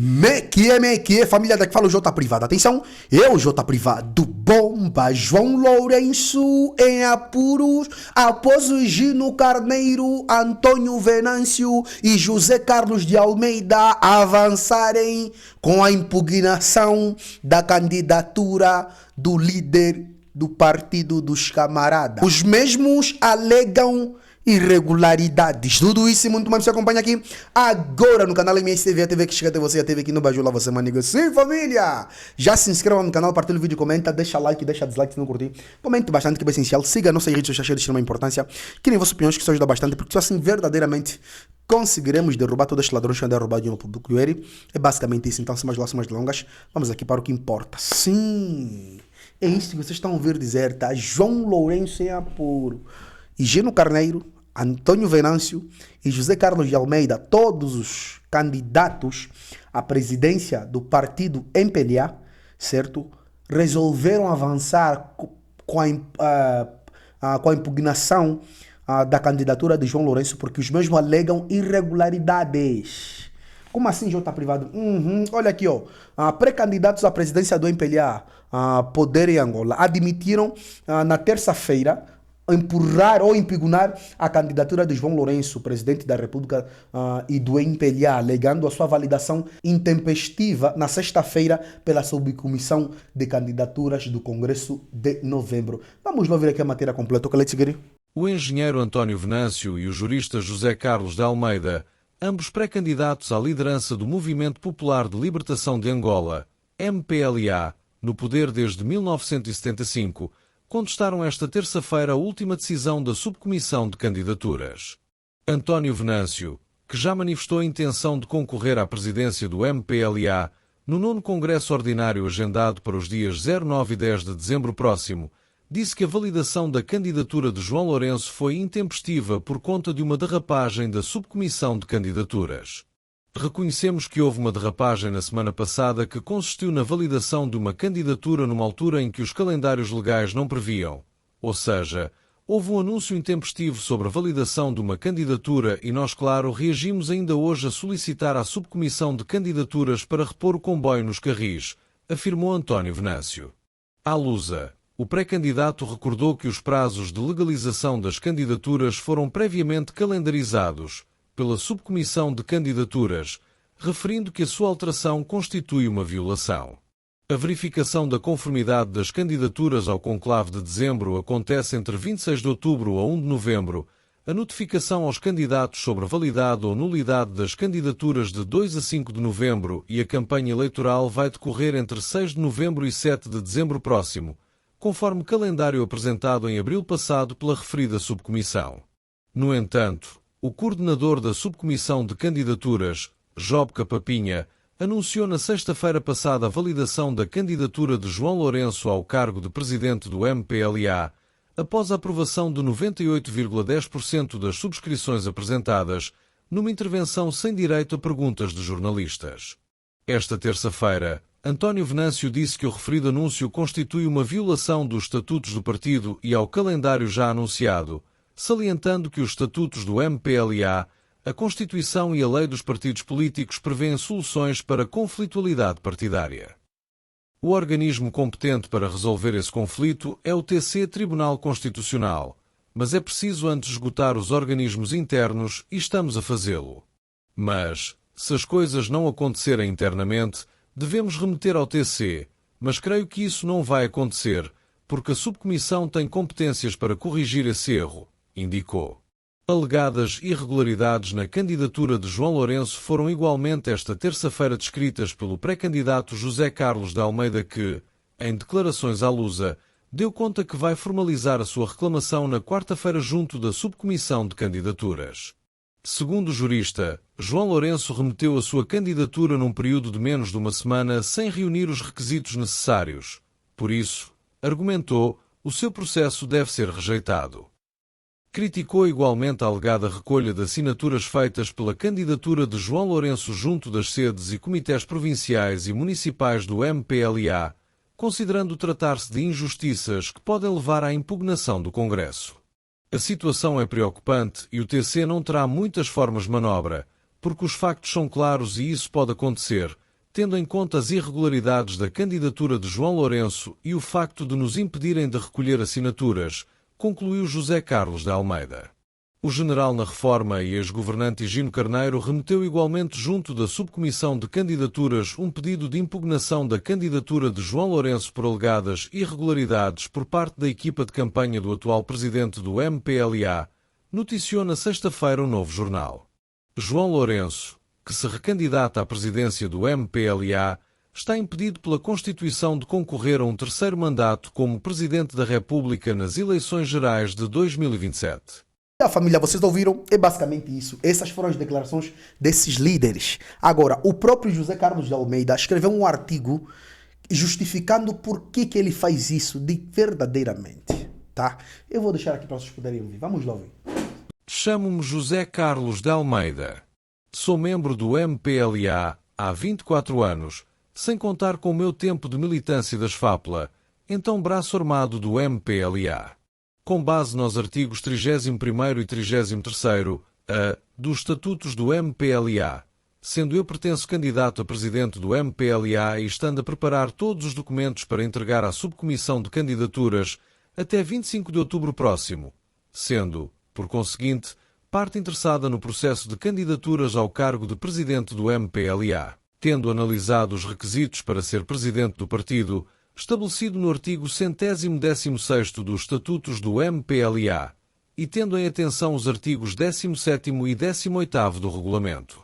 Me que é, família, daqui fala o J Privado. Atenção, eu, J Privado, bomba, João Lourenço em apuros, após o Gino Carneiro, Antônio Venâncio e José Carlos de Almeida avançarem com a impugnação da candidatura do líder do Partido dos Camaradas. Os mesmos alegam irregularidades. Tudo isso e muito mais você acompanha aqui agora no canal MSTV, a TV que chega até você, a TV aqui no Bajula, você maniga. Sim, família! Já se inscreva no canal, partilha o vídeo, comenta, deixa like, deixa dislike se não curtir. Comente bastante, que é essencial. Siga nossas redes sociais de extrema importância. Que nem vossas opiniões, que isso ajuda bastante, porque só assim verdadeiramente conseguiremos derrubar todos estes ladrões que estão derrubados no público. É basicamente isso. Então, sem mais delongas, vamos aqui para o que importa. Sim! É isso que vocês estão a ouvir dizer, tá? João Lourenço em apuro. E Gino Carneiro, Antônio Venâncio e José Carlos de Almeida, todos os candidatos à presidência do partido MPLA, certo? Resolveram avançar com a impugnação da candidatura de João Lourenço, porque os mesmos alegam irregularidades. Como assim, J Privado? Olha aqui, ó. Pré-candidatos à presidência do MPLA, Poder em Angola, admitiram na terça-feira empurrar ou impugnar a candidatura de João Lourenço, presidente da República, e do MPLA, alegando a sua validação intempestiva na sexta-feira pela subcomissão de candidaturas do Congresso de novembro. Vamos lá ver aqui a matéria completa. O engenheiro Antônio Venâncio e o jurista José Carlos de Almeida, ambos pré-candidatos à liderança do Movimento Popular de Libertação de Angola, MPLA, no poder desde 1975, contestaram esta terça-feira a última decisão da subcomissão de candidaturas. António Venâncio, que já manifestou a intenção de concorrer à presidência do MPLA no 9º Congresso Ordinário agendado para os dias 9 e 10 de dezembro próximo, disse que a validação da candidatura de João Lourenço foi intempestiva por conta de uma derrapagem da subcomissão de candidaturas. Reconhecemos que houve uma derrapagem na semana passada que consistiu na validação de uma candidatura numa altura em que os calendários legais não previam. Ou seja, houve um anúncio intempestivo sobre a validação de uma candidatura e nós, claro, reagimos ainda hoje a solicitar à subcomissão de candidaturas para repor o comboio nos carris, afirmou António Venâncio. À Lusa, o pré-candidato recordou que os prazos de legalização das candidaturas foram previamente calendarizados pela subcomissão de candidaturas, referindo que a sua alteração constitui uma violação. A verificação da conformidade das candidaturas ao conclave de dezembro acontece entre 26 de outubro a 1 de novembro, a notificação aos candidatos sobre a validade ou nulidade das candidaturas de 2 a 5 de novembro e a campanha eleitoral vai decorrer entre 6 de novembro e 7 de dezembro próximo, conforme calendário apresentado em abril passado pela referida subcomissão. No entanto, o coordenador da subcomissão de candidaturas, Job Capapinha, anunciou na sexta-feira passada a validação da candidatura de João Lourenço ao cargo de presidente do MPLA, após a aprovação de 98,10% das subscrições apresentadas, numa intervenção sem direito a perguntas de jornalistas. Esta terça-feira, António Venâncio disse que o referido anúncio constitui uma violação dos estatutos do partido e ao calendário já anunciado, salientando que os estatutos do MPLA, a Constituição e a Lei dos Partidos Políticos prevêem soluções para a conflitualidade partidária. O organismo competente para resolver esse conflito é o TC Tribunal Constitucional, mas é preciso antes esgotar os organismos internos e estamos a fazê-lo. Mas, se as coisas não acontecerem internamente, devemos remeter ao TC, mas creio que isso não vai acontecer, porque a subcomissão tem competências para corrigir esse erro, indicou. Alegadas irregularidades na candidatura de João Lourenço foram igualmente esta terça-feira descritas pelo pré-candidato José Carlos de Almeida que, em declarações à Lusa, deu conta que vai formalizar a sua reclamação na quarta-feira junto da subcomissão de candidaturas. Segundo o jurista, João Lourenço remeteu a sua candidatura num período de menos de uma semana sem reunir os requisitos necessários. Por isso, argumentou, o seu processo deve ser rejeitado. Criticou igualmente a alegada recolha de assinaturas feitas pela candidatura de João Lourenço junto das sedes e comitês provinciais e municipais do MPLA, considerando tratar-se de injustiças que podem levar à impugnação do Congresso. A situação é preocupante e o TC não terá muitas formas de manobra, porque os factos são claros e isso pode acontecer, tendo em conta as irregularidades da candidatura de João Lourenço e o facto de nos impedirem de recolher assinaturas, concluiu José Carlos de Almeida. O general na Reforma e ex-governante Higino Carneiro remeteu igualmente junto da subcomissão de candidaturas um pedido de impugnação da candidatura de João Lourenço por alegadas irregularidades por parte da equipa de campanha do atual presidente do MPLA, noticiou na sexta-feira o Novo Jornal. João Lourenço, que se recandidata à presidência do MPLA, está impedido pela Constituição de concorrer a um terceiro mandato como Presidente da República nas eleições gerais de 2027. A família, vocês ouviram? É basicamente isso. Essas foram as declarações desses líderes. Agora, o próprio José Carlos de Almeida escreveu um artigo justificando por que ele faz isso verdadeiramente, tá? Eu vou deixar aqui para vocês poderem ouvir. Vamos lá ouvir. Chamo-me José Carlos de Almeida. Sou membro do MPLA há 24 anos, sem contar com o meu tempo de militância das FAPLA, então braço armado do MPLA. Com base nos artigos 31º e 33º dos Estatutos do MPLA, sendo eu pertenço candidato a presidente do MPLA e estando a preparar todos os documentos para entregar à subcomissão de candidaturas até 25 de outubro próximo, sendo, por conseguinte, parte interessada no processo de candidaturas ao cargo de presidente do MPLA, tendo analisado os requisitos para ser presidente do partido, estabelecido no artigo 116º dos Estatutos do MPLA e tendo em atenção os artigos 17º e 18º do Regulamento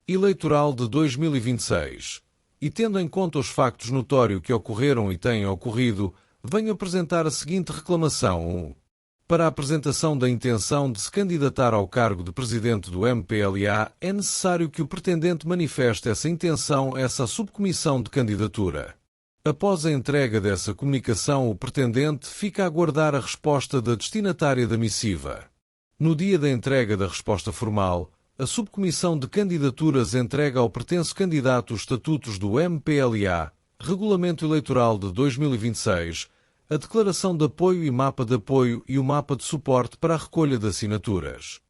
Eleitoral de 2026, e tendo em conta os factos notórios que ocorreram e têm ocorrido, venho apresentar a seguinte reclamação. Para a apresentação da intenção de se candidatar ao cargo de presidente do MPLA, é necessário que o pretendente manifeste essa intenção a essa subcomissão de candidatura. Após a entrega dessa comunicação, o pretendente fica a aguardar a resposta da destinatária da missiva. No dia da entrega da resposta formal, a subcomissão de candidaturas entrega ao pretenso candidato os estatutos do MPLA, Regulamento Eleitoral de 2026, a declaração de apoio e mapa de apoio e o mapa de suporte para a recolha de assinaturas.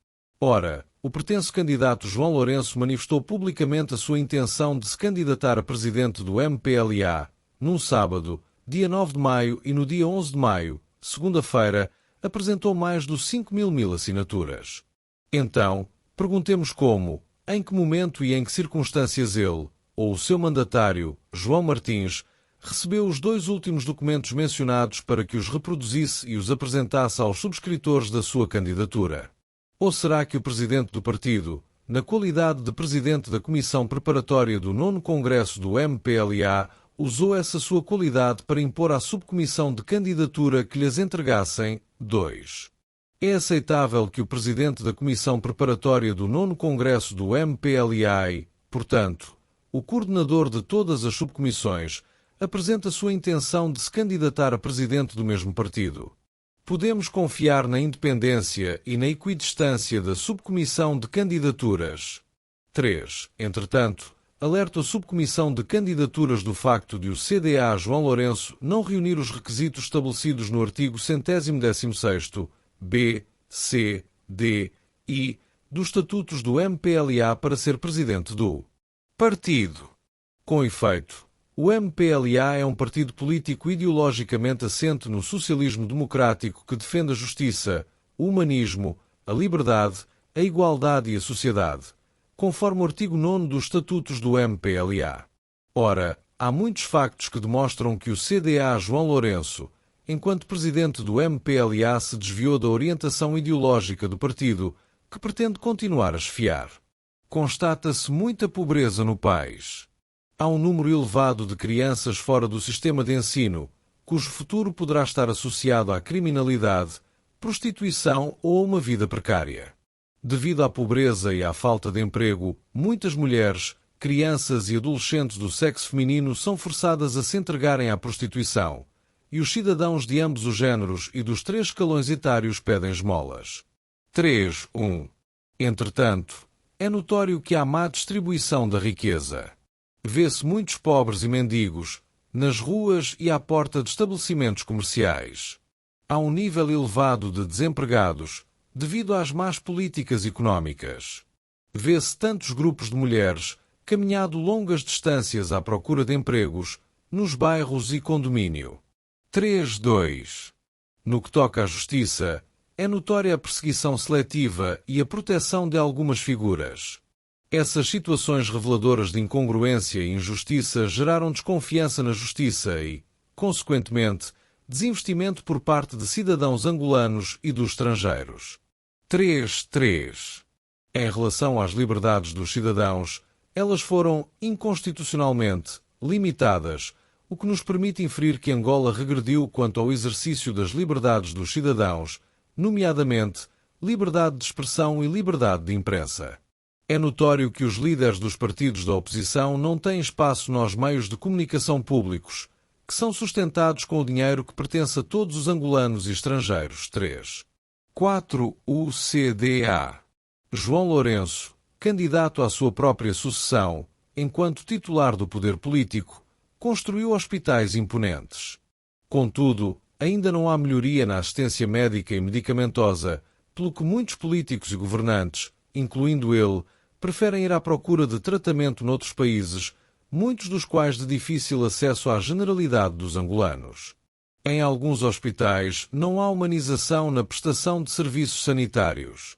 Ora, o pretenso candidato João Lourenço manifestou publicamente a sua intenção de se candidatar a presidente do MPLA, num sábado, dia 9 de maio, e no dia 11 de maio, segunda-feira, apresentou mais de 5.000 assinaturas. Então, perguntemos como, em que momento e em que circunstâncias ele, ou o seu mandatário, João Martins, recebeu os dois últimos documentos mencionados para que os reproduzisse e os apresentasse aos subscritores da sua candidatura. Ou será que o presidente do partido, na qualidade de presidente da Comissão Preparatória do 9º Congresso do MPLA, usou essa sua qualidade para impor à subcomissão de candidatura que lhes entregassem 2. É aceitável que o presidente da Comissão Preparatória do 9º Congresso do MPLA e, portanto, o coordenador de todas as subcomissões, apresente a sua intenção de se candidatar a presidente do mesmo partido. Podemos confiar na independência e na equidistância da subcomissão de candidaturas. 3. Entretanto, alerta a subcomissão de candidaturas do facto de o CDA João Lourenço não reunir os requisitos estabelecidos no artigo 116º, b, c, d, i, dos Estatutos do MPLA para ser presidente do partido. Com efeito, o MPLA é um partido político ideologicamente assente no socialismo democrático que defende a justiça, o humanismo, a liberdade, a igualdade e a sociedade, conforme o artigo 9º dos Estatutos do MPLA. Ora, há muitos factos que demonstram que o CDA João Lourenço, enquanto presidente do MPLA, se desviou da orientação ideológica do partido, que pretende continuar a esfiar. Constata-se muita pobreza no país. Há um número elevado de crianças fora do sistema de ensino, cujo futuro poderá estar associado à criminalidade, prostituição ou a uma vida precária. Devido à pobreza e à falta de emprego, muitas mulheres, crianças e adolescentes do sexo feminino são forçadas a se entregarem à prostituição, e os cidadãos de ambos os géneros e dos 3 escalões etários pedem esmolas. 3.1. Entretanto, é notório que há má distribuição da riqueza. Vê-se muitos pobres e mendigos, nas ruas e à porta de estabelecimentos comerciais. Há um nível elevado de desempregados, devido às más políticas económicas. Vê-se tantos grupos de mulheres, caminhado longas distâncias à procura de empregos nos bairros e condomínio. 3.2. No que toca à justiça, é notória a perseguição seletiva e a proteção de algumas figuras. Essas situações reveladoras de incongruência e injustiça geraram desconfiança na justiça e, consequentemente, desinvestimento por parte de cidadãos angolanos e dos estrangeiros. 3.3. Em relação às liberdades dos cidadãos, elas foram inconstitucionalmente limitadas, o que nos permite inferir que Angola regrediu quanto ao exercício das liberdades dos cidadãos, nomeadamente liberdade de expressão e liberdade de imprensa. É notório que os líderes dos partidos da oposição não têm espaço nos meios de comunicação públicos, que são sustentados com o dinheiro que pertence a todos os angolanos e estrangeiros. 3.4. UCDA. João Lourenço, candidato à sua própria sucessão, enquanto titular do poder político, construiu hospitais imponentes. Contudo, ainda não há melhoria na assistência médica e medicamentosa, pelo que muitos políticos e governantes, incluindo ele, preferem ir à procura de tratamento noutros países, muitos dos quais de difícil acesso à generalidade dos angolanos. Em alguns hospitais não há humanização na prestação de serviços sanitários.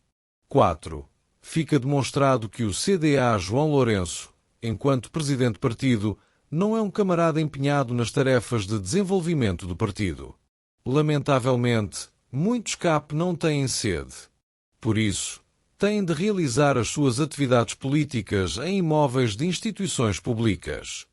4. Fica demonstrado que o CDA João Lourenço, enquanto presidente do partido, não é um camarada empenhado nas tarefas de desenvolvimento do partido. Lamentavelmente, muitos CAP não têm sede. Por isso, têm de realizar as suas atividades políticas em imóveis de instituições públicas.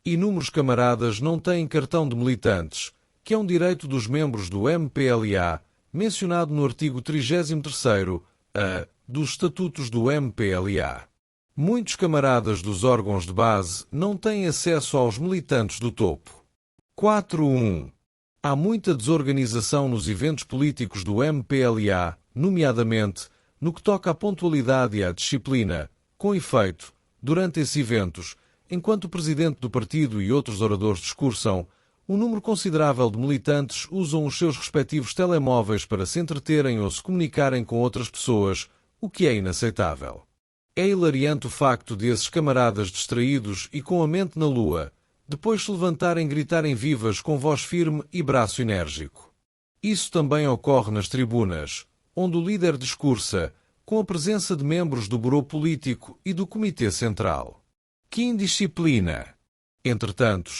Inúmeros camaradas não têm cartão de militantes, que é um direito dos membros do MPLA, mencionado no artigo 33º-A dos Estatutos do MPLA. Muitos camaradas dos órgãos de base não têm acesso aos militantes do topo. 4.1. Há muita desorganização nos eventos políticos do MPLA, nomeadamente no que toca à pontualidade e à disciplina. Com efeito, durante esses eventos, enquanto o presidente do partido e outros oradores discursam, um número considerável de militantes usam os seus respectivos telemóveis para se entreterem ou se comunicarem com outras pessoas, o que é inaceitável. É hilariante o facto de esses camaradas distraídos e com a mente na lua, depois se levantarem e gritarem vivas com voz firme e braço enérgico. Isso também ocorre nas tribunas, onde o líder discursa, com a presença de membros do Bureau Político e do Comitê Central. Que indisciplina! Entretanto,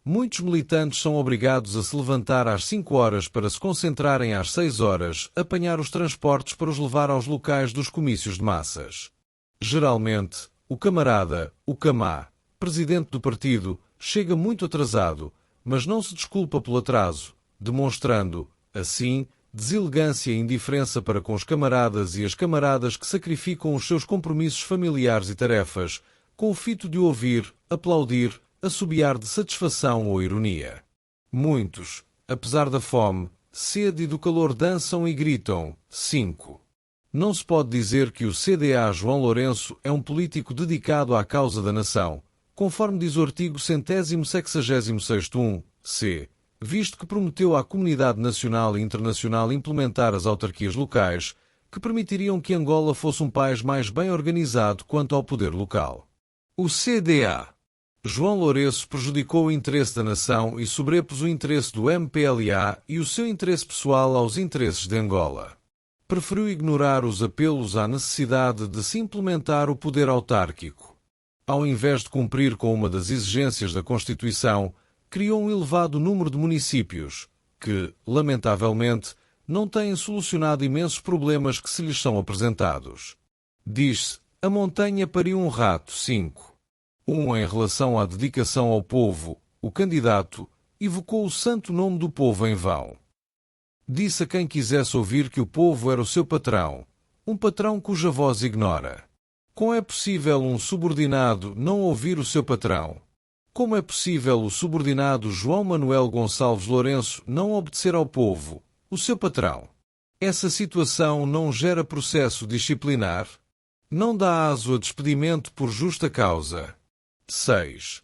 muitos militantes são obrigados a se levantar às 5 horas para se concentrarem às 6 horas, apanhar os transportes para os levar aos locais dos comícios de massas. Geralmente, o camarada, o camá, presidente do partido, chega muito atrasado, mas não se desculpa pelo atraso, demonstrando, assim, deselegância e indiferença para com os camaradas e as camaradas que sacrificam os seus compromissos familiares e tarefas, com o fito de ouvir, aplaudir, assobiar de satisfação ou ironia. Muitos, apesar da fome, sede e do calor, dançam e gritam. 5. Não se pode dizer que o CDA João Lourenço é um político dedicado à causa da nação, conforme diz o artigo 166-1, visto que prometeu à comunidade nacional e internacional implementar as autarquias locais, que permitiriam que Angola fosse um país mais bem organizado quanto ao poder local. O CDA João Lourenço prejudicou o interesse da nação e sobrepôs o interesse do MPLA e o seu interesse pessoal aos interesses de Angola. Preferiu ignorar os apelos à necessidade de se implementar o poder autárquico. Ao invés de cumprir com uma das exigências da Constituição, criou um elevado número de municípios que, lamentavelmente, não têm solucionado imensos problemas que se lhes são apresentados. Diz-se, a montanha pariu um rato. 5. Em relação à dedicação ao povo, o candidato evocou o santo nome do povo em vão. Disse a quem quisesse ouvir que o povo era o seu patrão, um patrão cuja voz ignora. Como é possível um subordinado não ouvir o seu patrão? Como é possível o subordinado João Manuel Gonçalves Lourenço não obedecer ao povo, o seu patrão? Essa situação não gera processo disciplinar? Não dá aso a despedimento por justa causa? 6.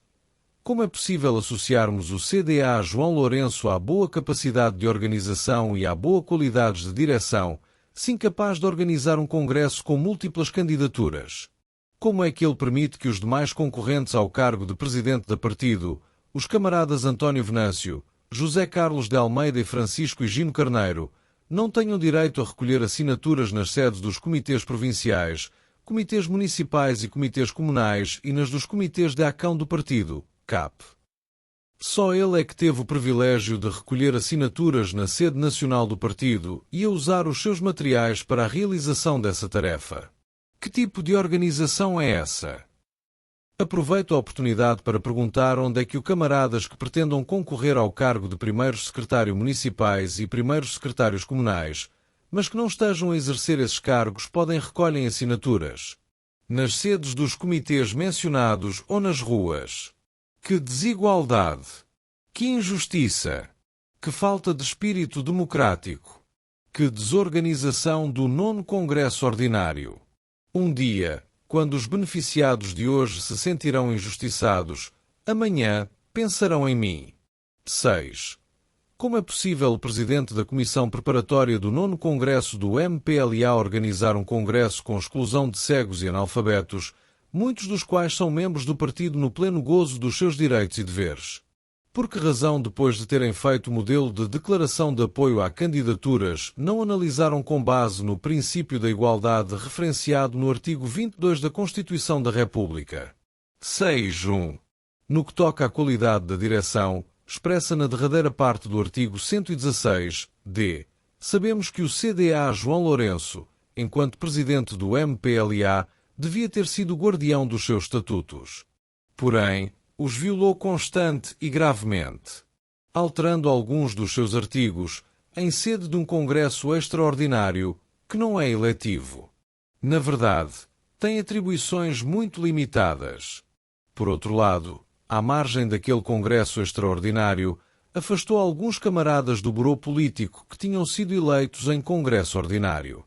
Como é possível associarmos o CDA João Lourenço à boa capacidade de organização e à boa qualidade de direção, se incapaz de organizar um congresso com múltiplas candidaturas? como é que ele permite que os demais concorrentes ao cargo de presidente da partido, os camaradas António Venâncio, José Carlos de Almeida e Francisco Higino Carneiro, não tenham direito a recolher assinaturas nas sedes dos comitês provinciais, comitês municipais e comitês comunais e nas dos comitês de acão do partido, CAP. Só ele é que teve o privilégio de recolher assinaturas na sede nacional do partido e a usar os seus materiais para a realização dessa tarefa. Que tipo de organização é essa? Aproveito a oportunidade para perguntar onde é que os camaradas que pretendam concorrer ao cargo de primeiros secretários municipais e primeiros secretários comunais, mas que não estejam a exercer esses cargos, podem recolher assinaturas. Nas sedes dos comitês mencionados ou nas ruas. Que desigualdade! Que injustiça! Que falta de espírito democrático! Que desorganização do 9º Congresso Ordinário! Um dia, quando os beneficiados de hoje se sentirão injustiçados, amanhã pensarão em mim. 6. Como é possível o presidente da Comissão Preparatória do 9º Congresso do MPLA organizar um congresso com exclusão de cegos e analfabetos, muitos dos quais são membros do partido no pleno gozo dos seus direitos e deveres? Por que razão, depois de terem feito o modelo de declaração de apoio a candidaturas, não analisaram com base no princípio da igualdade referenciado no artigo 22 da Constituição da República? 6.1. No que toca à qualidade da direção, expressa na derradeira parte do artigo 116-d, sabemos que o CDA João Lourenço, enquanto presidente do MPLA, devia ter sido o guardião dos seus estatutos. Porém, os violou constante e gravemente, alterando alguns dos seus artigos em sede de um congresso extraordinário que não é eletivo. Na verdade, tem atribuições muito limitadas. Por outro lado, à margem daquele congresso extraordinário, afastou alguns camaradas do bureau político que tinham sido eleitos em congresso ordinário.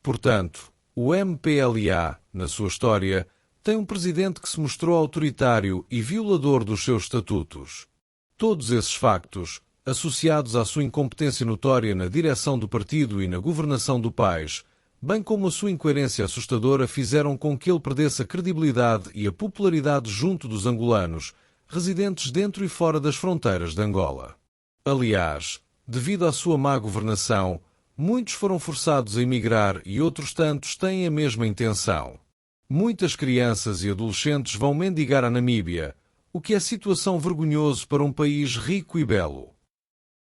Portanto, o MPLA, na sua história, tem um presidente que se mostrou autoritário e violador dos seus estatutos. Todos esses factos, associados à sua incompetência notória na direção do partido e na governação do país, bem como a sua incoerência assustadora, fizeram com que ele perdesse a credibilidade e a popularidade junto dos angolanos, residentes dentro e fora das fronteiras de Angola. Aliás, devido à sua má governação, muitos foram forçados a emigrar e outros tantos têm a mesma intenção. Muitas crianças e adolescentes vão mendigar à Namíbia, o que é situação vergonhosa para um país rico e belo.